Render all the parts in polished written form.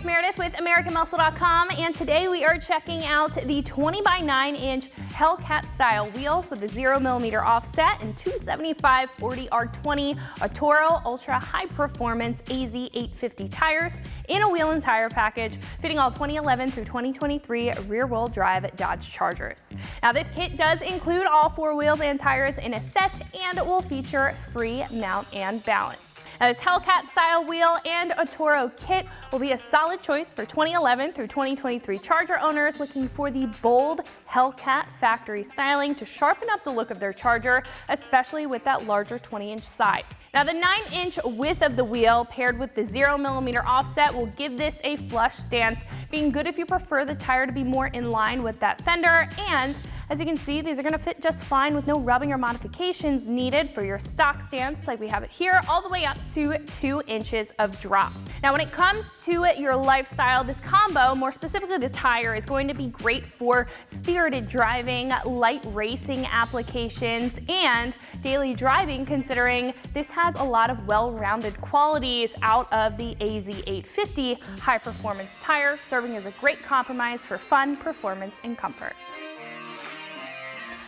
it's Meredith with AmericanMuscle.com, and today we are checking out the 20 by 9 inch Hellcat style wheels with a 0mm offset and 275/40 R20 Atturo ultra high performance AZ850 tires in a wheel and tire package, fitting all 2011 through 2023 rear wheel drive Dodge Chargers. Now this kit does include all 4 wheels and tires in a set and will feature free mount and balance. Now this Hellcat style wheel and Atturo kit will be a solid choice for 2011 through 2023 Charger owners looking for the bold Hellcat factory styling to sharpen up the look of their Charger, especially with that larger 20-inch size. Now the 9-inch width of the wheel paired with the 0mm offset will give this a flush stance, being good if you prefer the tire to be more in line with that fender. And as you can see, these are going to fit just fine with no rubbing or modifications needed for your stock stance like we have it here, all the way up to 2 inches of drop. Now when it comes to your lifestyle, this combo, more specifically the tire, is going to be great for spirited driving, light racing applications, and daily driving, considering this has a lot of well-rounded qualities out of the AZ850 high-performance tire, serving as a great compromise for fun, performance, and comfort.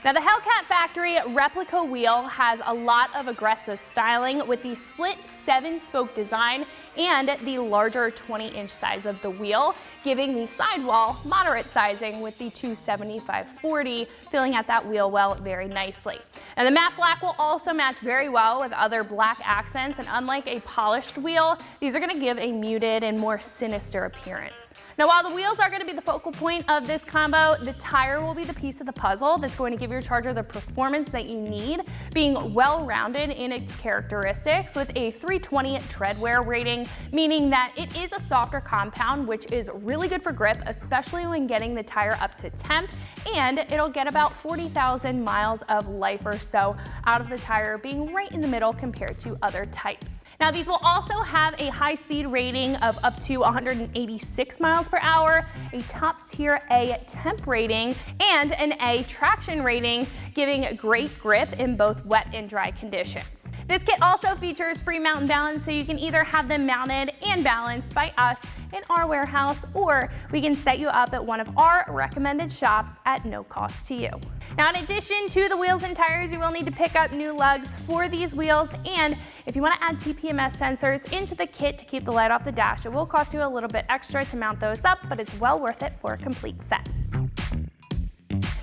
Now the Hellcat factory replica wheel has a lot of aggressive styling with the split 7-spoke design and the larger 20-inch size of the wheel, giving the sidewall moderate sizing with the 275/40, filling out that wheel well very nicely. And the matte black will also match very well with other black accents, and unlike a polished wheel, these are going to give a muted and more sinister appearance. Now while the wheels are going to be the focal point of this combo, the tire will be the piece of the puzzle that's going to give your Charger the performance that you need, being well-rounded in its characteristics with a 320 tread wear rating, meaning that it is a softer compound, which is really good for grip, especially when getting the tire up to temp, and it'll get about 40,000 miles of life or so out of the tire, being right in the middle compared to other types. Now these will also have a high speed rating of up to 186 miles per hour, a top tier A temp rating, and an A traction rating, giving great grip in both wet and dry conditions. This kit also features free mount and balance, so you can either have them mounted and balanced by us in our warehouse, or we can set you up at one of our recommended shops at no cost to you. Now in addition to the wheels and tires, you will need to pick up new lugs for these wheels, and if you want to add TPMS sensors into the kit to keep the light off the dash, it will cost you a little bit extra to mount those up, but it's well worth it for a complete set.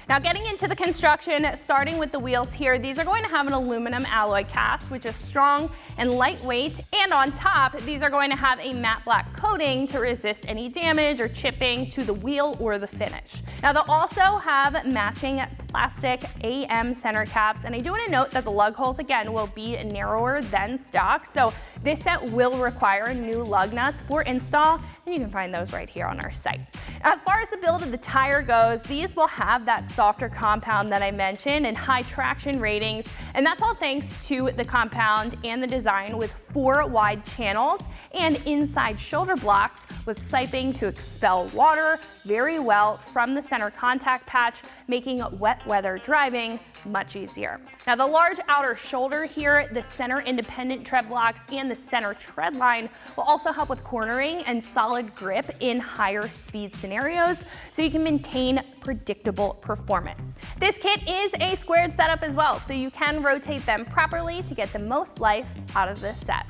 Now getting into the construction, starting with the wheels here, these are going to have an aluminum alloy cast, which is strong and lightweight, and on top, these are going to have a matte black coating to resist any damage or chipping to the wheel or the finish. Now they'll also have matching plastic AM center caps, and I do want to note that the lug holes again will be narrower than stock, so this set will require new lug nuts for install, and you can find those right here on our site. Now, as far as the build of the tire goes, these will have that softer compound that I mentioned and high traction ratings, and that's all thanks to the compound and the design with 4 wide channels and inside shoulder blocks with siping to expel water very well from the center contact patch, making wet weather driving much easier. Now the large outer shoulder here, the center independent tread blocks, and the center tread line will also help with cornering and solid grip in higher speed scenarios, so you can maintain predictable performance. This kit is a squared setup as well, so you can rotate them properly to get the most life out of this set.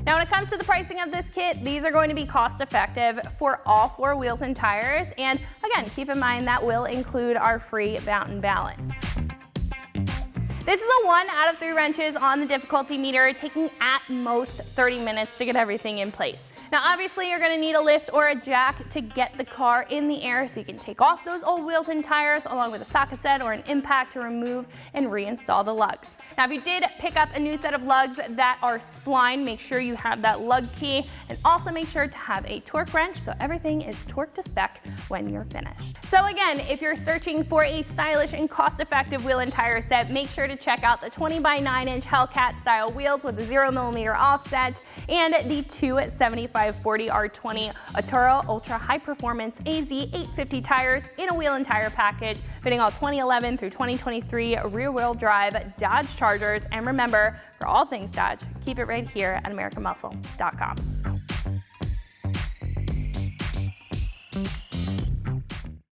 Now when it comes to the pricing of this kit, these are going to be cost effective for all 4 wheels and tires, and again, keep in mind that will include our free mount and balance. This is a 1 out of 3 wrenches on the difficulty meter, taking at most 30 minutes to get everything in place. Now obviously you're going to need a lift or a jack to get the car in the air, so you can take off those old wheels and tires along with a socket set or an impact to remove and reinstall the lugs. Now if you did pick up a new set of lugs that are spline, make sure you have that lug key, and also make sure to have a torque wrench so everything is torqued to spec when you're finished. So again, if you're searching for a stylish and cost-effective wheel and tire set, make sure to check out the 20 by 9 inch Hellcat style wheels with a 0mm offset and the 275/40 R20 Atturo ultra high performance AZ850 tires in a wheel and tire package, fitting all 2011 through 2023 rear wheel drive Dodge Chargers. And remember, for all things Dodge, keep it right here at AmericanMuscle.com.